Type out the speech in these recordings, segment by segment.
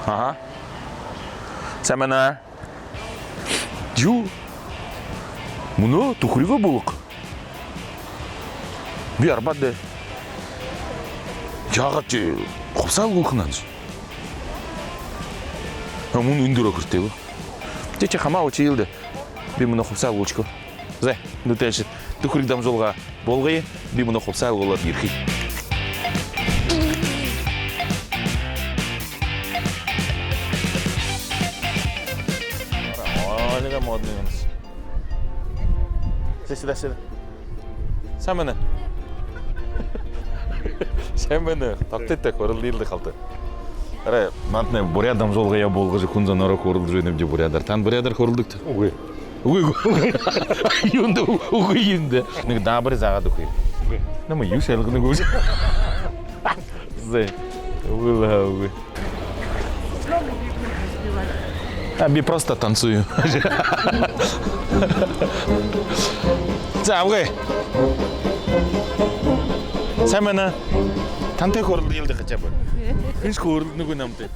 Ага. Це мене. Ю. Мұны тұқырығы болық. Bir arabada жағат қопсал қылқынан жүр. Мұны үндір өкіртті бұл. Дече қама өче елді. Bir мұны қопсал қылчықы. Зай, нүтәші тұқырықдам жолға болғайы, bir мұны қопсал қылады ерхи. Олега модный у нас. Сюда. Sen beni. Sen beni. Taklit de korul değildi kaldı. Ara, mantne buraya жолға я болғыжы күнзан ара корулды жөнеп же бурядар. Тан бурядар корулдықты. Угы. Юнды угы юнды. Нэг дабыры зағады күй. Нама юш әлгіні көз. Зай. Угы. Я просто танцую. 자, 오케이. Sen тантай koruldu geldi kaça bu. Hiç koruldu ne günamdı.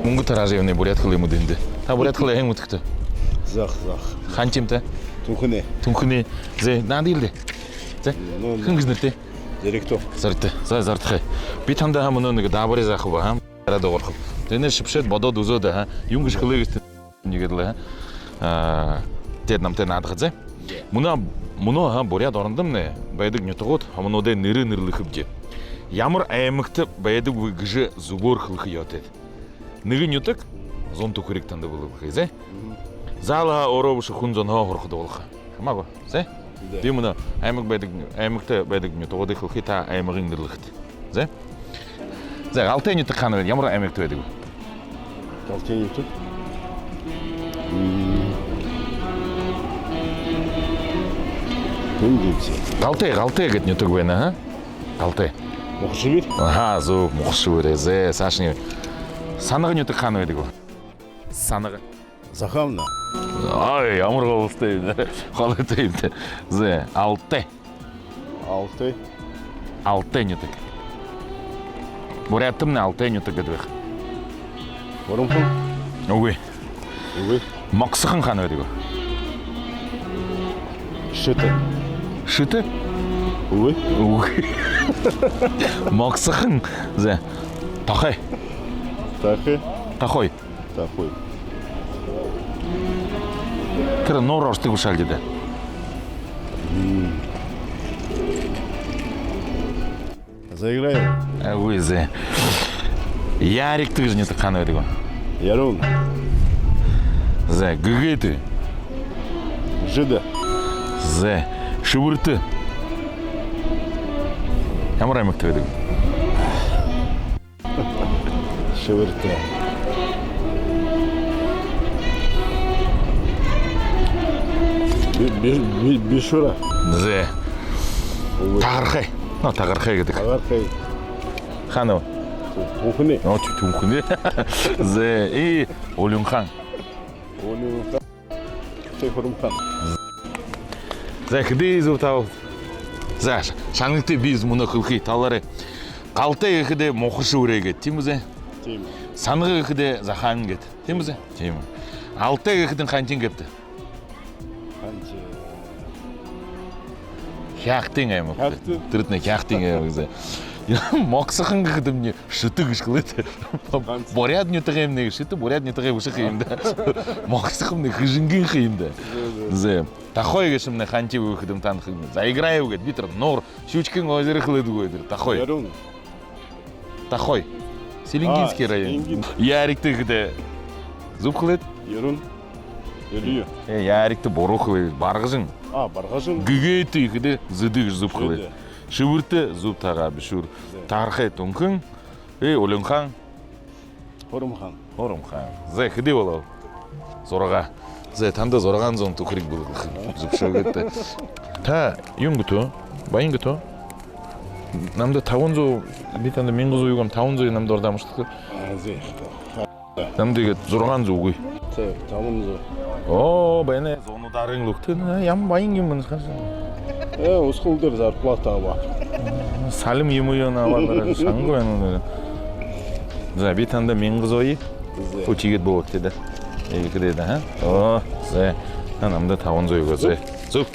Mungu tarajevne бурят хылы мудынды. Та бурят хылы ең мутықты. Зах. Ханчимта? Тунхуне. Тунхуне. Зе, нады елді? Зе, хынгызнырты? Директор. Зартықы. Битанда хамыны дабыры зақы ба, рада қорқып. Тенер шыпшет бодо дузода, юнгыш хылы гысты. Негеділі, тед нам тен адығы зе. Мұны бурят орындым не, байдық нетоғыт, хамыноде ныры-нырлықып же. Ямыр аймықты байдық выгыжы зубор хылқы ятед. Ныры нетік, зон тұқырықтанды болып қыз, зе? Залыға оробышы хунзонға хорқыды олқа. Хамаға, зе? Би мұны аймықты байдық нетоғыды хылқы та аймығын нырлықыды. Зе? Зе, алтай нетік қаны беді, ямыр аймықты байдық? Алтай нетік? Алтай гет нетік бәйні, ха? Алтай. Мұқшы бер? Ага, зоқ, мұқшы бер, зе, сашыны. Санығы нетік қаны беді бұл? Санығы? Захамна. Ай, ямырға ұлыстайымды, қалытайымды. Зе, алтай. Алтай нетік. Буряттым не алтай нетік беді бәқ? Орымқын? Угы. Мақсықын қаны беді бұл? Шыты? Угы. Мақсықын, зе, тақай. Тақой. Кірі нор ашты күшал деді. Заиграем? Уй, зе. Ярик-ты же не так қаны беді бұл? Ярун. Зе, гүгейті. Жида. Зе, шывырты. Ямыр аймықты беді бұл? Шывырты. Бишура. Зе. Тағырқай. Тағырқай кедік. Тағырқай. Қаны бұл? Тунхуне. Тунхуне. Зе, Олюнхан. Хорумхан. Зе, кіде езу тау? Зе, шаңықты біз мұны қылқи талары. Қалтай кіде моқышы өрей кет, тем зе? Тем. Санғы кіде захан кет, тем зе? Тем. Алтай кідің қантен кепті? Хяқтен әймі. Хяқтен? Түрітіне хяқтен әймі зе. Мақсықын кіді мне шыты кішкіледі. Боряд нетіғ әйміне шыты, боряд нетіғ әймі қиымда. Мақсықымны қыжынген қиымда. Зе, тақой кешімне қанте өкідім тан қиымда. Заиграй өкет, битір, нор, шучкен өзері қылыды көйдір. Тақой. Ярун. Тақой. Селенгинский район. Ярикті кіде зуб қылет? Ярун. Елүйі. Ярикті бору қылет, барғыжың. Барғыжың. Гүгейті кіде зыдық зуб қылет. Шывырты зуб таға бішур. Тарқай тұнқын, Олюнхан. Хорумхан. Зе, кіде олау? Зораға. Зе, танда зораған зон тұқырик бұл. Зуб шөгетті. Та, юн күті, байын күті. Намды тавынзу, битанды мен қызу үйгім тавынзу намды ордамыштық. Зе. Намды егет зорған зу ұғый. Тавынзу. О, байыны зону дарың лұқты. Ям байын кем бұны қанша. Ускулдер зарплата var. Салим емуен аварлар шаңғы оны. За битанда мен қыз ойы. Учигет болып деді. Екі деді, ха? О, зе. Анамда таван зойға зе. Зуп.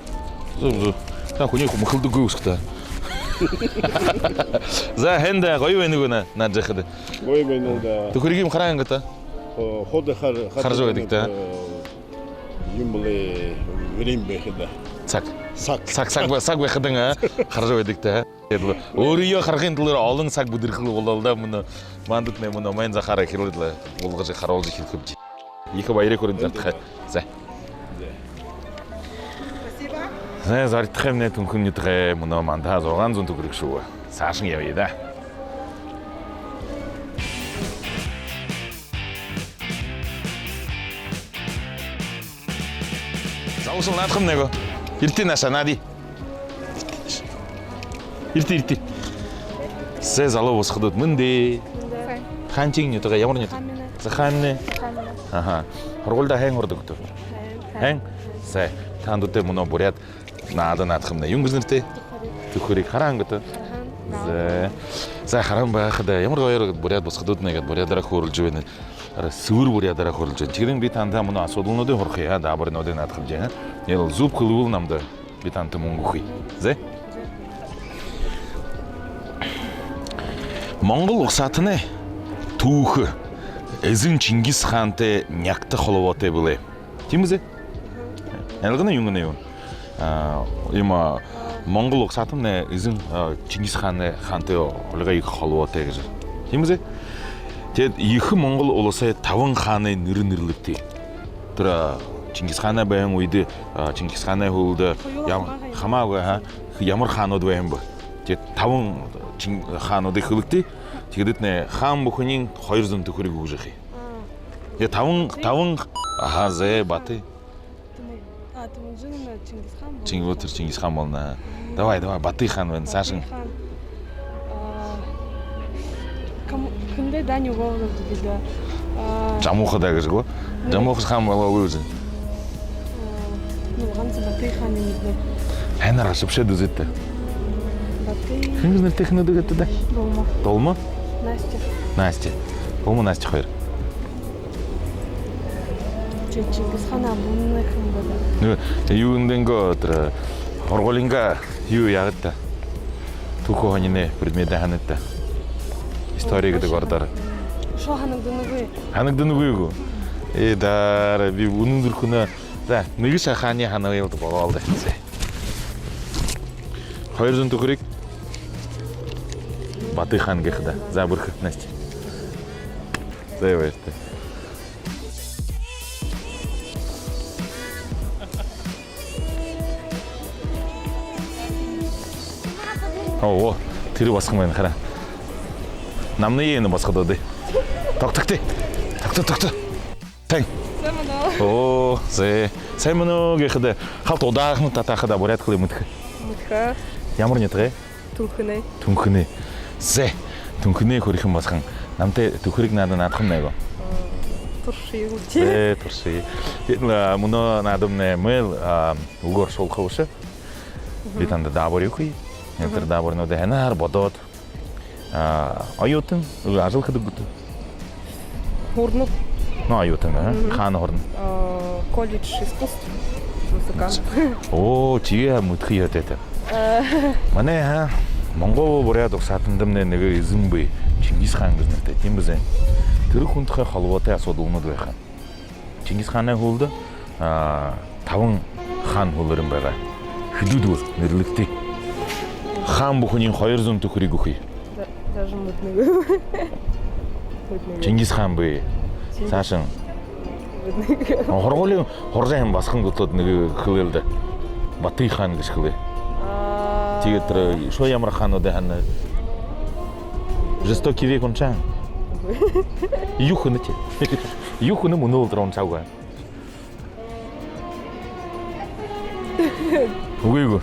Та хуне мықылды көйіскіта. За хенде қойы өйні көні наджықыды. Ой мен да. Түкіргім қарайын қыта. Ходы Харжо едік та. Юмле время бехида. Сак бақыдың, а? Қаржо едік та. Өрия қарғын тұлыр алың сак бұдырқылы болалда мұны. Мандыт не мұны майын зақара керілді. Олғыжы қарауылжы келкіп. Екі байыры көріп жартықы. За. Зе зарттықым не түнкін нетіғі мұны манда азоған зұн түкірік шуы. Сашың ебейді. Залышыл натқым него? Ирти наша, нади. Ирти. Зе залы осқыдыд мүнде. Ханчың нетіғі, ямыр нетіғі? Зақамне. Хорғылда хэң орды күтіп. Хэң? Зе, тандыте мұны бұрят нады натқымна. Юнгізнірте? Түкірік қараң күті. Зе, қараң бақыда. Ямыр ғайыр бұрят босқыдыд негет. Бұрядыра көріл жүвені. Сывыр бұрядыра көріл жүвені. Тегдің бетанда мұны асодылыны хорқия, дабырын өден атқып жеңі. Ел зуб қылуыл намды бетанты мұңғы құй. Зе? Моңғыл ұқсатыны туықы әзін Чингис ханты няқты қолуаты біле. Тимізе? Әлгіні юңгіні юң. Има Моңғыл ұқсатыны әзін Чингис ханты олыға екі қолуаты әгізі. Тимізе? Тед екі Моңғыл олысы тавын ханы ныры-нырлықты. Тұра Чингис ханы бәйін ойды, Чингис ханы олды хамауға ямыр хан оды бәйін бұ. Тед тавын хан оды қылықты. Тегдетне хан бұхынен қойырзын түкірігі ұжықы. Тавын зе баты. Чингис хан болна. Давай, баты хан бән, сашың. Кімде дәне ғолды дейді? Жамуқыдағы жығы? Жамуқыз хан бала өзі. Ғансы баты хан емізді. Әнар ашып ше дүзетті. Кімгізнер техні дүгетті да? Долма? Настя. Болма Настя қойыр. Чингис хан абуны кім болды? Югінденгі отыры. Орғолинға ю яғытты. Туқы ғаніне предметі ғанытты. История гыды гордары. Шо ханыңдыны ғой? Ханыңдыны ғой ғу. Дары, би ұның дүркіні. Да, мүгіш ханы ханы ғайлды бола алды. Қойыр зүн түкірік. Баты хан гехда, забырхы, Настя. Зайвайшты. О, тірі басқымайын қара. Намны ені басқыды ды. Тоқтықты. Тәң. О, зе. Сәй мұны гехда. Қалт одағыны татақыда бұрят қылы мұтқы. Мұтқа. Ямыр нетіғі? Түнкіні. Зе, түнкіні көрікім басқан. Намте түкірік надан атқым нәгі? Тұршы ұлты. Зе, тұршы. Мұны надым не мүл ұғыр шол қаушы. Бетанды дабыр еқи. Нетір дабыр нөді әнәр бодот. Айотын, ажыл қыды күті. Хорнук. Айотын, қаны хорны. Колледж искусств. Музыкант. О, тиге мұтқи өтеті. Мане, Моңғол бұрят ұқсатындымне неге изім бі Чингис хан күзнірді. Тем бізен түрі күнтіға қалуаты асодылыны дуайхан. Чингис ханы қолды тавын хан қолырын бәға. Хүдуд мүрлікті. Хан бұқынен қойырзын түкірі күхи. Даже мұтны. Чингис хан бі. Сашың. Хорғолы хоржайын басқын күтледі неге қылылды. Баты хан кіш қылы. Тигетра, шо ямар хан оде ханна? Жестокий век он чан. Юхыны те. Юхыны мұны олдыра он чауға. Уйгу.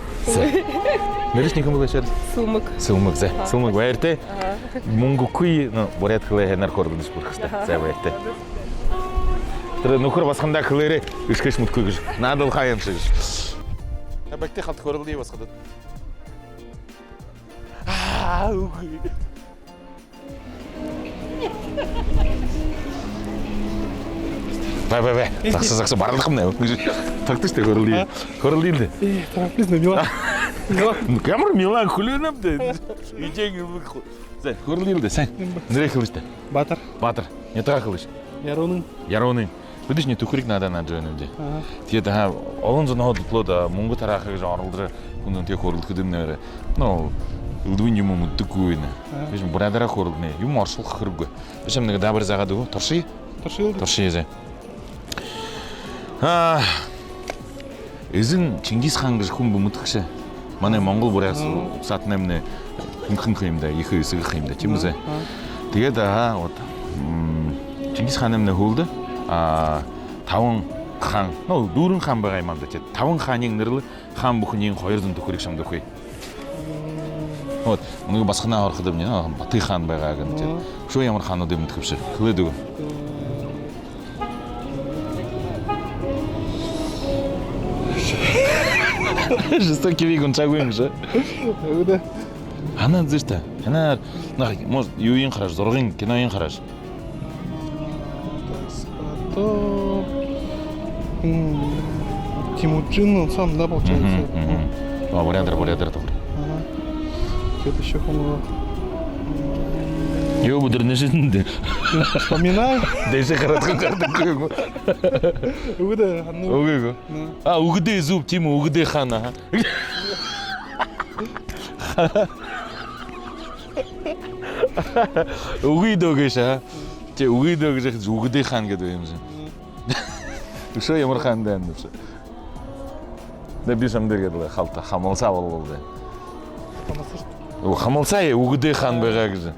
Нерішнекім бұл әшер? Сылмық, зе. Сылмық бәйірті. Мұңғы күй, борят қылай әнер қордыңыз бұрқысты. Зе бәйірті. Нұқыр басқанда қылайры үшкеш мұт көйгіш. Надыл қайын шығыш. Бәкте қалды көрілдей басқады. Бай. Жақсы, барлық мына. Тақтышты көрілдей. Көрілдейді. Трапезно, Милан. Камыр Милан хүленіпті. Көрілдейді, сән. Нұрай қылышты? Батыр. Не тұға қылыш? Яроның. Видиш, не тухрик надо на джойнуде. Те да олон зона ходло да мунгу тарахыг жорлдыр. Күнэн те хорлд хөдөнөр. Но үлдүн юм муттгүйнэ. Биш бурадара хорлдны. Юм оршуулах хэрэггүй. Биш нэг дабар загаад өгөө. Турший зэ. Эзэн Чингис хаан гэж хүн бөмөдгшээ. Манай Монгол бураас сатнамны хинхэн хэмдэ, их эсэг хэмдэ тийм үү? Тэгээд вот Чингис хаан нэмнэ хөлдө. Таван хаан, дүүрэн хаан байгаа юм да. Таван хааныг нэрлэл хаан бүхнийг 200 төхөрийг шамдах вэ. Вот, нэг басхнаа ороход юм нэ Баты хаан байгаа гэнэ. Шөө ямар хаанууд юм төвшөө. Хөөдөг. Жестокий вигон чагуем же. Өгдө. Анан зышта. Анар может юуин хараш, зургын киноин хараш. То Тимуджин сам, да, получается? Бурядыр. Это еще кому? Ёбудыр нешинде. Вспоминаю. Да еще коротко карту. Өгдө. Өгөөгөө. Өгдөө зүв тийм үү? Өгдөө хаана. Өгдөө гэшаа. Тэ өгдөө гэж өгдөө хаан гэдэг юм шиг. Өшөө ямар хаан даа юм бэ? Да би сам дэргэдэл халта хамалсаа болголоо. Хамалсаа өгдөө хаан байгаа гэж.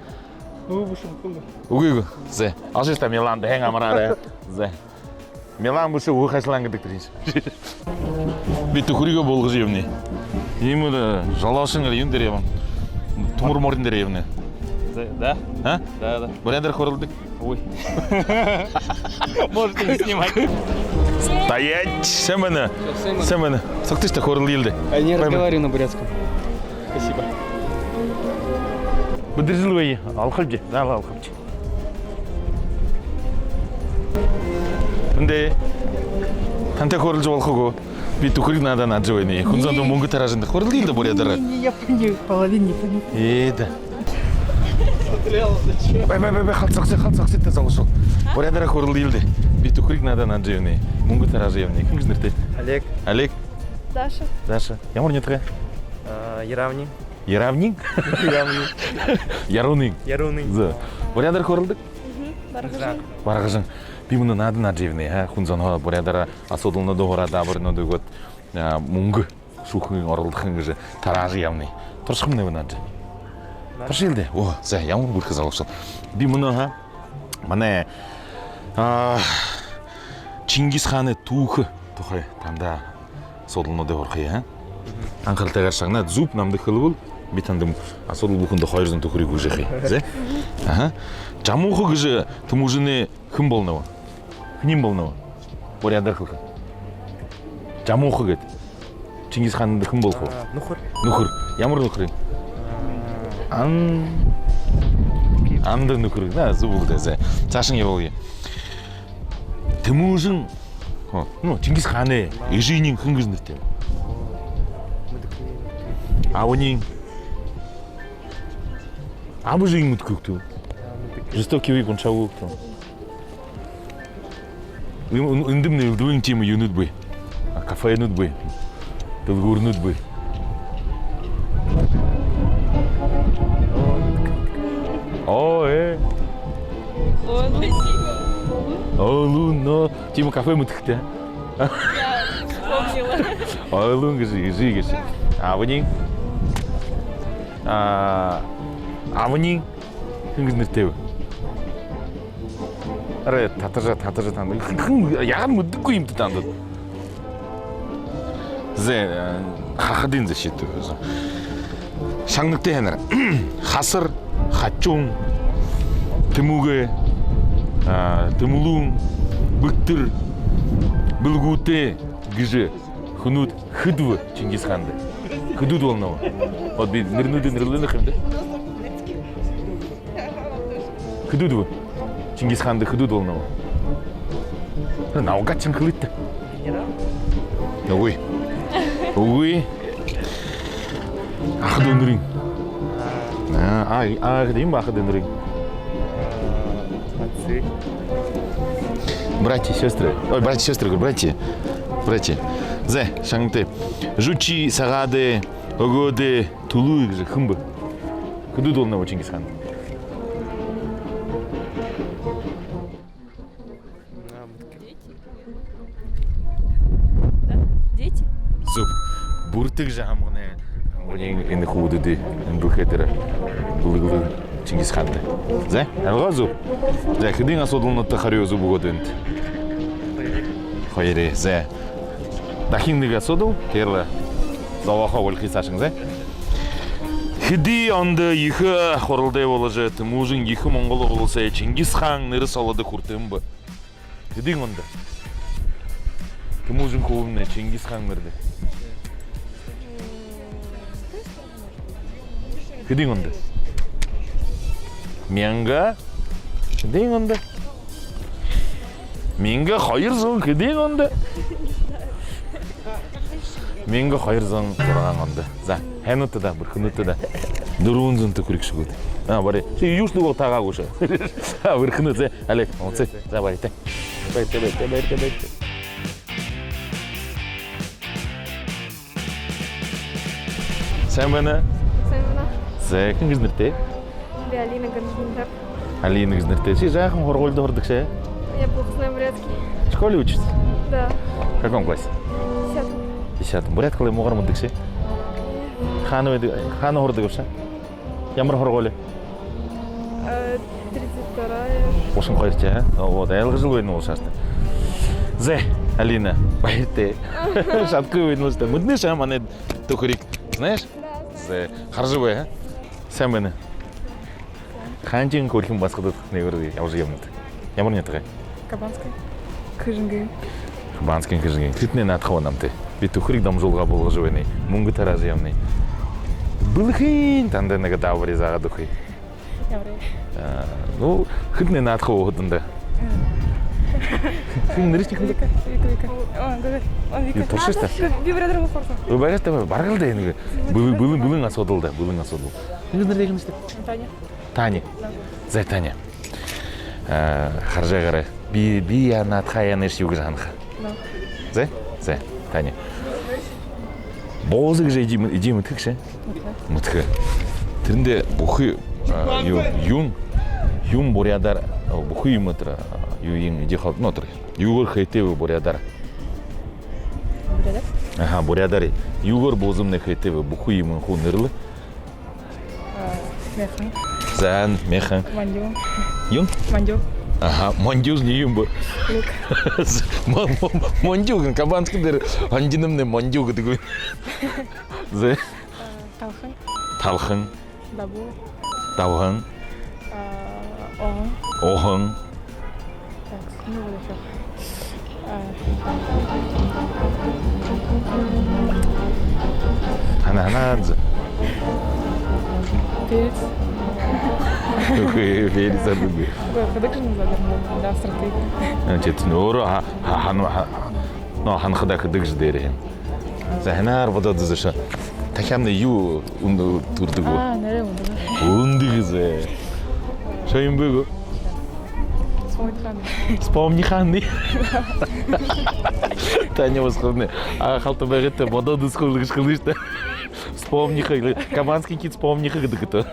Өгөөгөө. Зэ. Ашигта Миланд хэн амраарэ. Зэ. Милан бүшө ухашлан гэдэг тийм. Би төхрийгөө болгож явна. Ийм л жолоошин юм дээр явна. Төмөр морин дээр явна. Да? Да. Бурядыр хорлдог. Ой. Можете не снимать. Стоять! Семена. Соктышта хорлилды. Я не разговариваю на бурятском. Спасибо. Подержи, алхалджи. Да, алхалджи. 근데 тантай хорлж болохгүй би төхрийг надад наад байна. Хүнзонд мөнгө тараажинд хорлилды бурядыр. Я понял, половину не понял. Эд. Бай халцагсаа залуусуу. Бурядыр хорлилды. Би төхрийг надад наад байна. Мөнгө тарааж явна. Хэн гэж нэртэй? Олег. Даша. Ямар нэртэй? Яравнин? Яруны. За. Бурядыр хорлдог? Баргажин. Би мөн надад живнэ. Хүнзон бурядыр асуудалны доороо дабарны дөгөт мөнгө шүүхэн орлох гэж тарааж явна. Турших юм наад. Туршилдэ. Оо, за ямар бүрх залуусуу. Би мөн манай Чингис хааны түүх тухай тандаа асуудалнуудыг орхъя. Анхаалтайгаар шагнаад зүп намдах хэлбэл би танд асуудал бүхэнд 200 төхрийг өгөх юм. Зэ. Жамууху гэж төмөжнө хэн болно вэ? Хэн болно вэ? Бурядыр хөх. Жамууху гэд. Чингис хаанд хэн болох вэ? Нөхөр. Ямар нөхөр? Анд нөхөр. Да, зүг үгдээ. Цаашин явуулъя. Төмөжн Чингис хааны ижийн хэн гэж нэртэй? Авнин. Абужийн мэдгэвтүү. Жестокий вигон чавуугтуу. Эндэмнэ үлдвэн тим юунууд бай. Кафенууд бай. Дэлгүүрнүүд бай. Олуно. Тим кафе мэдхтэй. Олун гэж. Авнин. Авнин хэн гэж нэртэй вэ? Арай татаржа танд. Яг мэддэггүй юм танд. Зэ хахадын защиту. Шангнагтай ханаар хасар, хачун, тэмүүгэ, тэмүүлүүн, бэгтэр, бэлгүүтэй гэж Хунут хыдвы Чингисханды. Хыдуд болнау. Вот би нырнуды хэмдэ. Хыдудвы Чингисханды хыдуд болнау. Наугат чин хылытты. Ой. Ой. Ахды нырын. Дейм ба ахды нырын. Отцы. Братья, сестры. Ой, братья, сестры, говорю, братья. Зе, шаңты. Жучи, сағады, огоды, тулуй, хымбы. Хыдуд болнау Чингисхан. Дети? Зуб. Буртык жамғыны. Енді худыды, бұл хетері. Бұлығылы Чингисханды. Зе, әлға зуб. Зе, хыдың асодылынытты қарио зубы көдінді. Қойыры, зе. Дахиндыға содыл, керлі. Заваға өлқи сашың, зе. Хыды анды екі қорылдай болыжы, тымужын екі монғолы болса, Чингисхан ныры салады құртым бы. Хыдың анды. Тымужын қуымны Чингисхан нырды. Хыдың анды. Менға, хыдың анды. Менға қайырзың, хыдың анды. Менға қайырзың тұраған анды. За, хәнутты да, бір күнутты да. Дұруынзынты күрікші көді. Бары, юшты ол таға көші. Бір күнут, за, әлек, олцы, за, бары, тәк. Бәрті. Сән бәні? Сән кім кізнірте? Би Алина Ганжиндар. Алина кізнірте. Сен жақын хорғолды хордық ше? Я плохо знаю бурятский. В школе учишься? Да. В каком классе? 10. Бурят қалай мұғар мұндық ше? Қаны хорды көрші? Ямыр хорғолы? 32-я. Ошын қойырчы, а? Вот, айлғы жыл ойын ол шашты. Зе, Алина, байырте. Шатқы ойын олшты. Мұдны ша, маны төхірік. Знаешь? Зе, қаржыбай, а? Сән бәні? Қанчың көркім басқыды не көрді? Я уже емнеді. Ямыр не тұғай? Кабанская. Кыжынгы. Кабанскин кыжынгы. Күтінен атқауы намты. Бет төхірік дам жолға болғы жойны. Мұңғы таразы емні. Бұлықын тандайныға дау резаға дұқы. Ну, күтінен атқауы ғыдында. Кім нырышты кімді? Вика. Тұршышты? Би бурядарым хорсың. Байғашты барғылды енді. Бұлың асодылды, бұлың асодыл. Кімді нырды кімісті? Таня. Таня. Зай Таня. Қаржа қары. Би ана атқаяны еш юғы жанға. Зай? Зай, Таня. Боғызы кіжі идей мұтқы ше? Мұтқы. Түрінде бұқы юн борядар, бұқы юмытыр, юйын иде қалып нотыр. Юғыр хейтеві борядар. Бурядар? Ага, борядар. Юғыр бозымны хейтеві бұқы юмын ху нырлы. Механ. Зан, механ. Мандю. Юн? Мандю. Ага, мандюз не юм бы. Лук. Мандюгын, кабанский дер, андинымны мандюгы дегу. Зе? Талхан. Талхын, Дабу. Давхын, Оған. Охын. Так, не буду еще. Хананадзе. Перец. Верит за дуби. Хыдык жын задым. Да, сырты. Значит, нору хан хыда кыдык ждери. Захнар бододы зыша. Такамны ю унду турдугу. Нәре онда. Ундыгызе. Шойын бөгу. Вспомни ханны. Таня восходны. А халты бәгетті бододы сколы кышкылышты. Вспомни ханы. Кабанский кит вспомни хыдыгыты.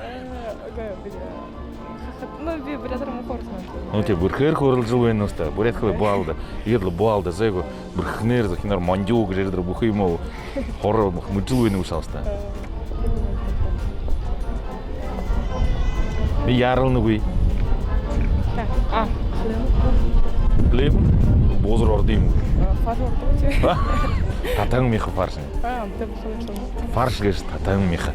Ну, би бурядарым хорсың. Ну, те бүрхер хорыл жыл ойын оста. Бурят хылы буалды. Ерлі буалды. Зайгу бүрхнер, захинар мандюг жердір бұхы емау. Хоры мұджыл ойын ұшалысты. Мен ярылны бұй. Хлеб? Бозыр ордайым. Фарш орды. Татаң меха фаршын. Фарш кеш татаң меха.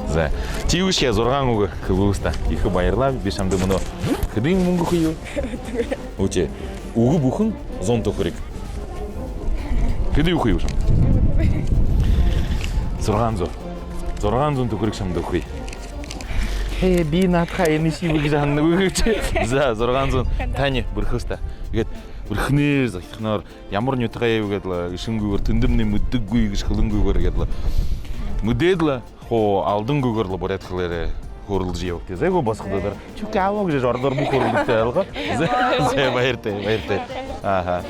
За. Тиюшке зорған ұғы қылуыста. Екі байырлап, бешамды мұны қыдың мұңғы қыйу. Өте, ұғы бұқын зон тоқырек. Қыды ұқы ұшым? 600. 600 төгрөг шамд өгье. Би наадхаа энэ шивэг жаана үгүйч. За 600 таны бүрхөстэй. Тэгээд бүрхнээр захихнаар ямар нютгаа явгээд гişингүүгээр төндөмний мүддэггүй гэж хөлөнгүүгээр гээд мүдээд л хоо алдангүйгээр л бурайдхлаарэ хөрлөж явдаг. Зайгүй босгодоор чүк ааваа гэж ордоор бүх хөрлөлтөй алга. За баяртай. Ааха.